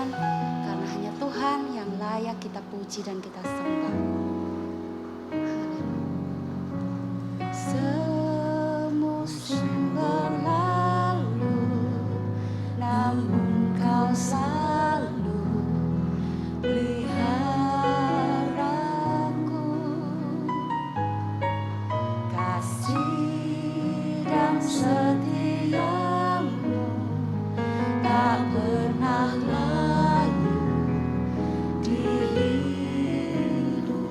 Tuhan, karena hanya Tuhan yang layak kita puji dan kita sembah. Semusim berlalu, namun Kau selalu peliharaku. Kasih dan setiamu tak pernah layu di hidupku.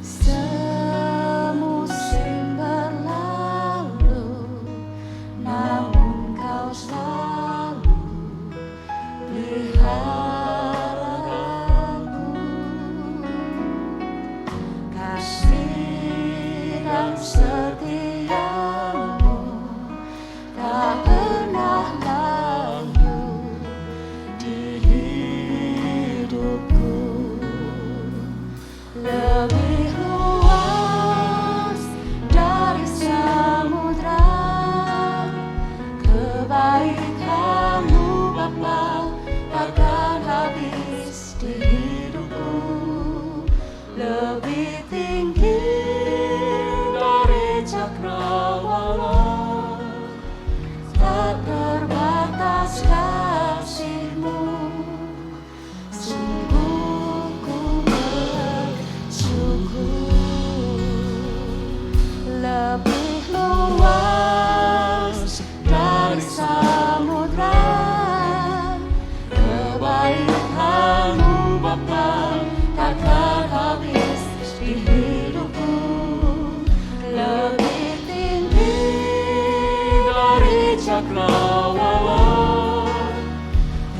Semusim berlalu, namun Kau selalu peliharaku. Kasih dan setiamu tak pernah layu di hidupku. Lebih luas dari samudra, kebaikan-Mu Bapa takkan habis di hidupku. Lebih tinggi dari cakrawala, tak terbatas kasih-Mu. Sungguh ku bersyukur. Lebih luas dari samudra, kebaikan-Mu Bapa takkan habis di hidupku. Lebih tinggi dari cakrawala,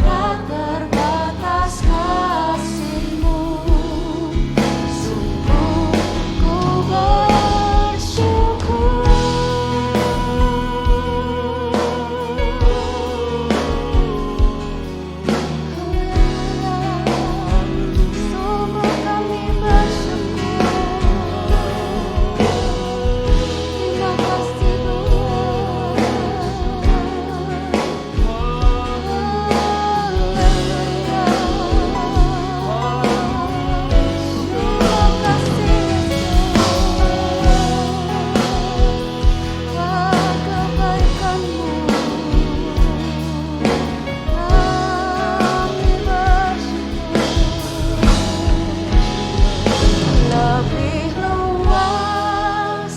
tak terbatas kasih-Mu. Sungguh ku bersyukur. Sungguh kami bersyukur. Terima kasih lebih luas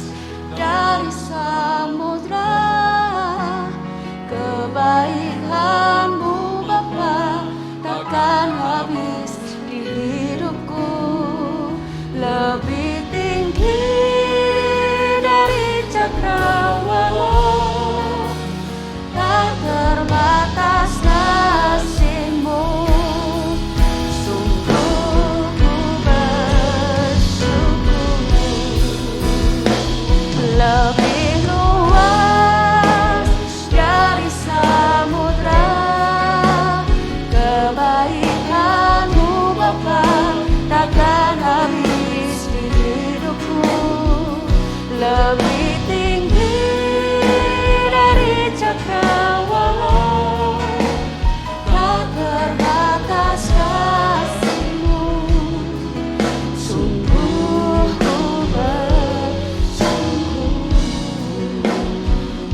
dari samudra, kebaikan-Mu Bapa takkan habis di hidupku. Lebih tinggi dari cakrawala, tak terbatas kasih-Mu. Sungguh ku bersyukur. Lebih luas dari samudra, kebaikan-Mu Bapa takkan habis di hidupku. Lebih tinggi dari cakrawala, tak terbatas kasih-Mu. Sungguh ku bersyukur.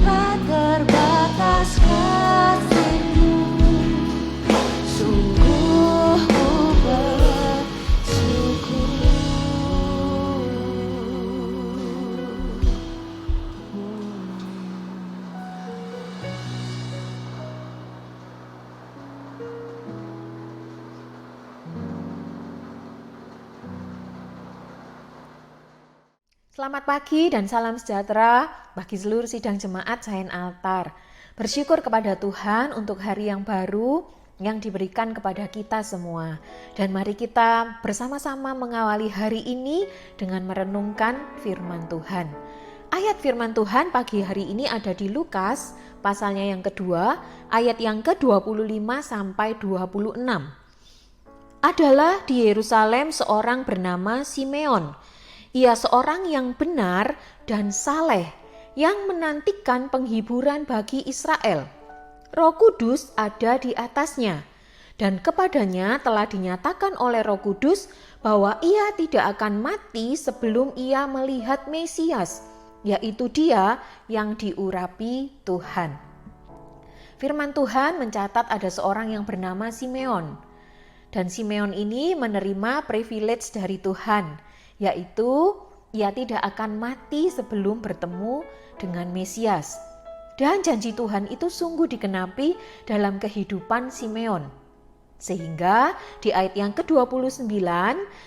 Tak terbatas kasih-Mu. Sungguh ku bersyukur. Selamat pagi dan salam sejahtera bagi seluruh sidang jemaat Zain Altar. Bersyukur kepada Tuhan untuk hari yang baru yang diberikan kepada kita semua. Dan mari kita bersama-sama mengawali hari ini dengan merenungkan firman Tuhan. Ayat firman Tuhan pagi hari ini ada di Lukas pasalnya yang kedua, ayat yang ke-25 sampai 26. Adalah di Yerusalem seorang bernama Simeon. Ia seorang yang benar dan saleh, yang menantikan penghiburan bagi Israel. Roh Kudus ada di atasnya. Dan kepadanya telah dinyatakan oleh Roh Kudus bahwa ia tidak akan mati sebelum ia melihat Mesias, yaitu Dia yang diurapi Tuhan. Firman Tuhan mencatat ada seorang yang bernama Simeon. Dan Simeon ini menerima privilege dari Tuhan, yaitu ia tidak akan mati sebelum bertemu dengan Mesias. Dan janji Tuhan itu sungguh digenapi dalam kehidupan Simeon. Sehingga di ayat yang ke-29,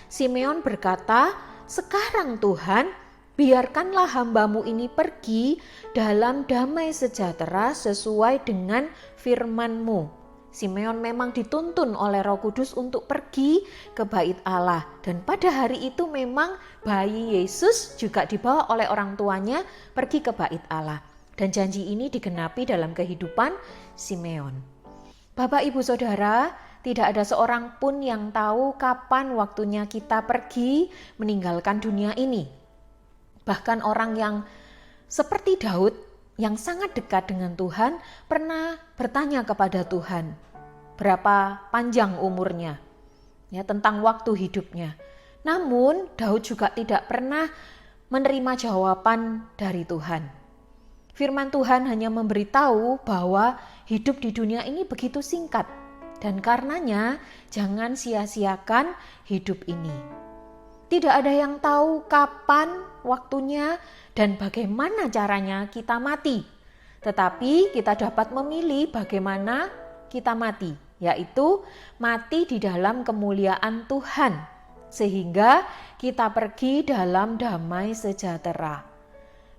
Simeon berkata, "Sekarang Tuhan, biarkanlah hamba-Mu ini pergi dalam damai sejahtera sesuai dengan firman-Mu." Simeon memang dituntun oleh Roh Kudus untuk pergi ke bait Allah. Dan pada hari itu memang bayi Yesus juga dibawa oleh orang tuanya pergi ke bait Allah. Dan janji ini digenapi dalam kehidupan Simeon. Bapak, Ibu, Saudara, tidak ada seorang pun yang tahu kapan waktunya kita pergi meninggalkan dunia ini. Bahkan orang yang seperti Daud yang sangat dekat dengan Tuhan pernah bertanya kepada Tuhan berapa panjang umurnya, ya, tentang waktu hidupnya. Namun Daud juga tidak pernah menerima jawaban dari Tuhan. Firman Tuhan hanya memberitahu bahwa hidup di dunia ini begitu singkat. Dan karenanya jangan sia-siakan hidup ini. Tidak ada yang tahu kapan waktunya dan bagaimana caranya kita mati. Tetapi kita dapat memilih bagaimana kita mati, yaitu mati di dalam kemuliaan Tuhan. Sehingga kita pergi dalam damai sejahtera.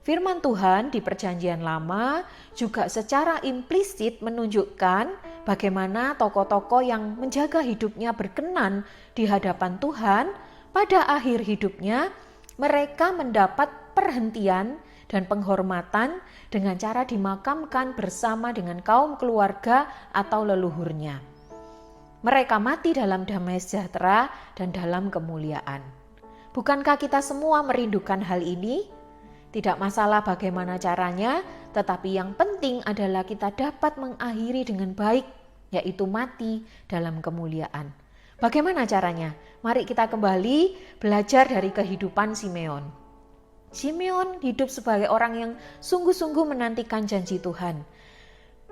Firman Tuhan di Perjanjian Lama juga secara implisit menunjukkan bagaimana tokoh-tokoh yang menjaga hidupnya berkenan di hadapan Tuhan, pada akhir hidupnya mereka mendapat perhentian dan penghormatan dengan cara dimakamkan bersama dengan kaum keluarga atau leluhurnya. Mereka mati dalam damai sejahtera dan dalam kemuliaan. Bukankah kita semua merindukan hal ini? Tidak masalah bagaimana caranya, tetapi yang penting adalah kita dapat mengakhiri dengan baik, yaitu mati dalam kemuliaan. Bagaimana caranya? Mari kita kembali belajar dari kehidupan Simeon. Simeon hidup sebagai orang yang sungguh-sungguh menantikan janji Tuhan.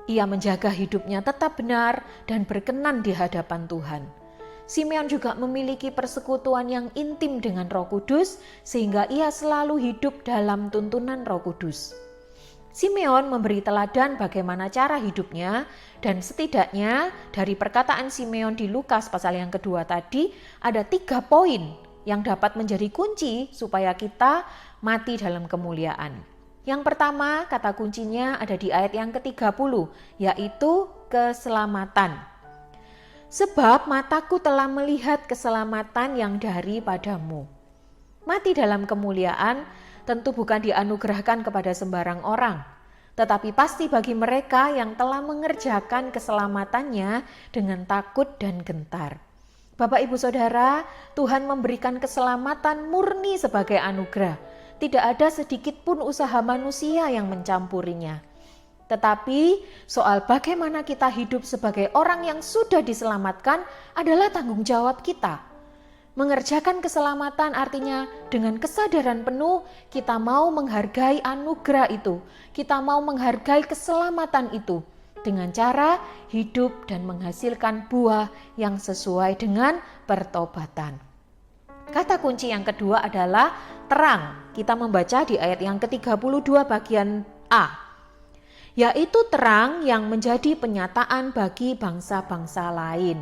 Ia menjaga hidupnya tetap benar dan berkenan di hadapan Tuhan. Simeon juga memiliki persekutuan yang intim dengan Roh Kudus sehingga ia selalu hidup dalam tuntunan Roh Kudus. Simeon memberi teladan bagaimana cara hidupnya dan setidaknya dari perkataan Simeon di Lukas pasal yang kedua tadi ada 3 poin yang dapat menjadi kunci supaya kita mati dalam kemuliaan. Yang pertama, kata kuncinya ada di ayat yang ke-30, yaitu keselamatan. Sebab mataku telah melihat keselamatan yang daripadamu. Mati dalam kemuliaan tentu bukan dianugerahkan kepada sembarang orang, tetapi pasti bagi mereka yang telah mengerjakan keselamatannya dengan takut dan gentar. Bapak, Ibu, Saudara, Tuhan memberikan keselamatan murni sebagai anugerah. Tidak ada sedikit pun usaha manusia yang mencampurinya. Tetapi soal bagaimana kita hidup sebagai orang yang sudah diselamatkan adalah tanggung jawab kita. Mengerjakan keselamatan artinya dengan kesadaran penuh kita mau menghargai anugerah itu. Kita mau menghargai keselamatan itu dengan cara hidup dan menghasilkan buah yang sesuai dengan pertobatan. Kata kunci yang kedua adalah terang. Kita membaca di ayat yang ke-32 bagian A. Yaitu terang yang menjadi penyataan bagi bangsa-bangsa lain.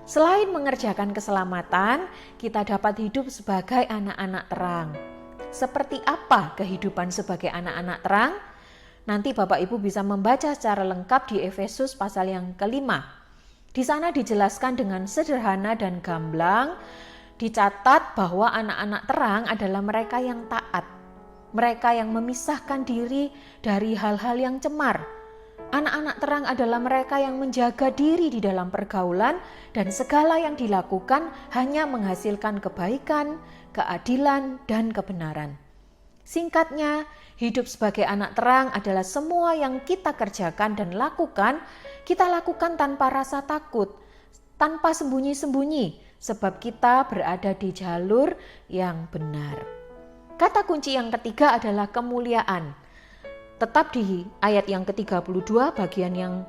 Selain mengerjakan keselamatan, kita dapat hidup sebagai anak-anak terang. Seperti apa kehidupan sebagai anak-anak terang? Nanti Bapak Ibu bisa membaca secara lengkap di Efesus pasal yang ke-5. Di sana dijelaskan dengan sederhana dan gamblang, dicatat bahwa anak-anak terang adalah mereka yang taat. Mereka yang memisahkan diri dari hal-hal yang cemar. Anak-anak terang adalah mereka yang menjaga diri di dalam pergaulan dan segala yang dilakukan hanya menghasilkan kebaikan, keadilan, dan kebenaran. Singkatnya, Hidup sebagai anak terang adalah semua yang kita kerjakan dan lakukan, kita lakukan tanpa rasa takut, tanpa sembunyi-sembunyi, sebab kita berada di jalur yang benar. Kata kunci yang ketiga adalah kemuliaan. Tetap di ayat yang ke-32 bagian yang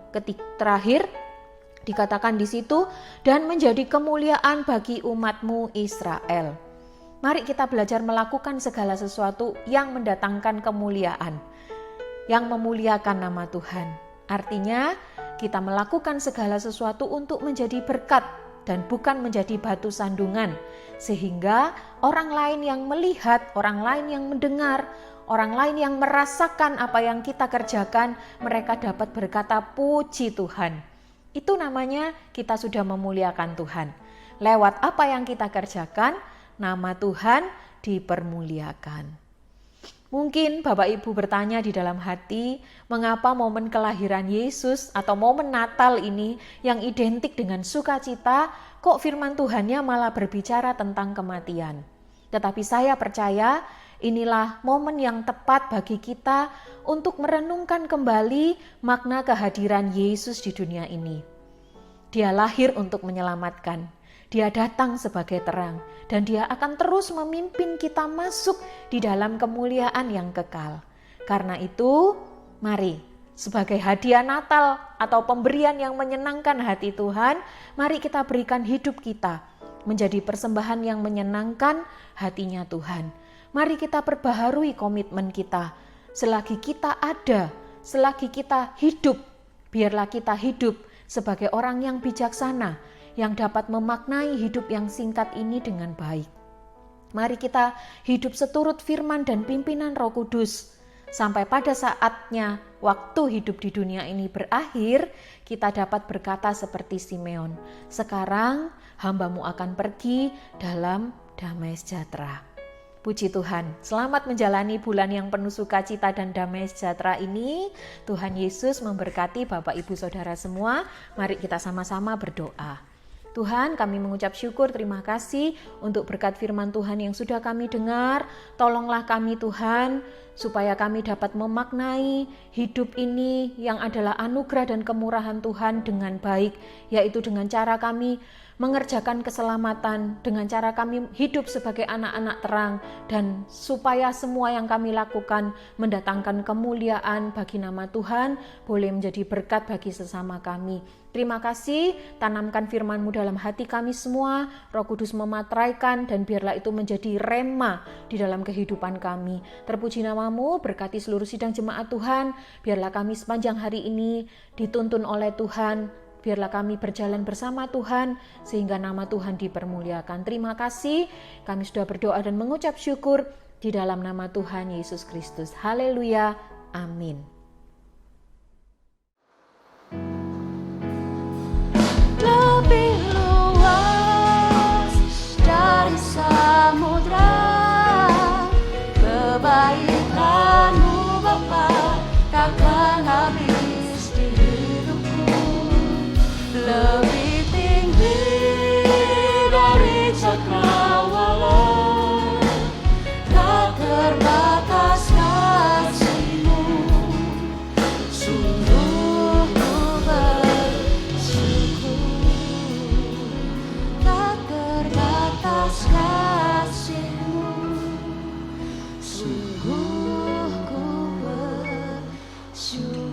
terakhir dikatakan di situ, dan menjadi kemuliaan bagi umatmu Israel. Mari kita belajar melakukan segala sesuatu yang mendatangkan kemuliaan, yang memuliakan nama Tuhan. Artinya kita melakukan segala sesuatu untuk menjadi berkat dan bukan menjadi batu sandungan, sehingga orang lain yang melihat, orang lain yang mendengar, orang lain yang merasakan apa yang kita kerjakan, mereka dapat berkata puji Tuhan. Itu namanya kita sudah memuliakan Tuhan. Lewat apa yang kita kerjakan, nama Tuhan dipermuliakan. Mungkin Bapak Ibu bertanya di dalam hati, mengapa momen kelahiran Yesus atau momen Natal ini yang identik dengan sukacita, kok firman Tuhannya malah berbicara tentang kematian? Tetapi saya percaya inilah momen yang tepat bagi kita untuk merenungkan kembali makna kehadiran Yesus di dunia ini. Dia lahir untuk menyelamatkan. Dia datang sebagai terang dan dia akan terus memimpin kita masuk di dalam kemuliaan yang kekal. Karena itu, mari sebagai hadiah Natal atau pemberian yang menyenangkan hati Tuhan, mari kita berikan hidup kita menjadi persembahan yang menyenangkan hatinya Tuhan. Mari kita perbaharui komitmen kita. Selagi kita ada, selagi kita hidup, biarlah kita hidup sebagai orang yang bijaksana, yang dapat memaknai hidup yang singkat ini dengan baik. Mari kita hidup seturut firman dan pimpinan Roh Kudus. Sampai pada saatnya waktu hidup di dunia ini berakhir, kita dapat berkata seperti Simeon, sekarang hamba-Mu akan pergi dalam damai sejahtera. Puji Tuhan, selamat menjalani bulan yang penuh sukacita dan damai sejahtera ini. Tuhan Yesus memberkati Bapak Ibu Saudara semua. Mari kita sama-sama berdoa. Tuhan, kami mengucap syukur, terima kasih untuk berkat firman Tuhan yang sudah kami dengar. Tolonglah kami Tuhan, supaya kami dapat memaknai hidup ini yang adalah anugerah dan kemurahan Tuhan dengan baik, yaitu dengan cara kami mengerjakan keselamatan, dengan cara kami hidup sebagai anak-anak terang, dan supaya semua yang kami lakukan mendatangkan kemuliaan bagi nama Tuhan, boleh menjadi berkat bagi sesama kami. Terima kasih, tanamkan firman-Mu dalam hati kami semua, Roh Kudus memateraikan, dan biarlah itu menjadi rema di dalam kehidupan kami. Terpuji nama-Mu, berkati seluruh sidang jemaat Tuhan, biarlah kami sepanjang hari ini dituntun oleh Tuhan, biarlah kami berjalan bersama Tuhan sehingga nama Tuhan dipermuliakan. Terima kasih, kami sudah berdoa dan mengucap syukur di dalam nama Tuhan Yesus Kristus. Haleluya, amin. Lebih luas dari samudra, kebaikan-Mu Bapa takkan habis di hidupku. Lebih tinggi dari cakrawala, tak terbatas kasih-Mu. Sungguh ku bersyukur, tak terbatas kasih-Mu. Sungguh ku bersyukur.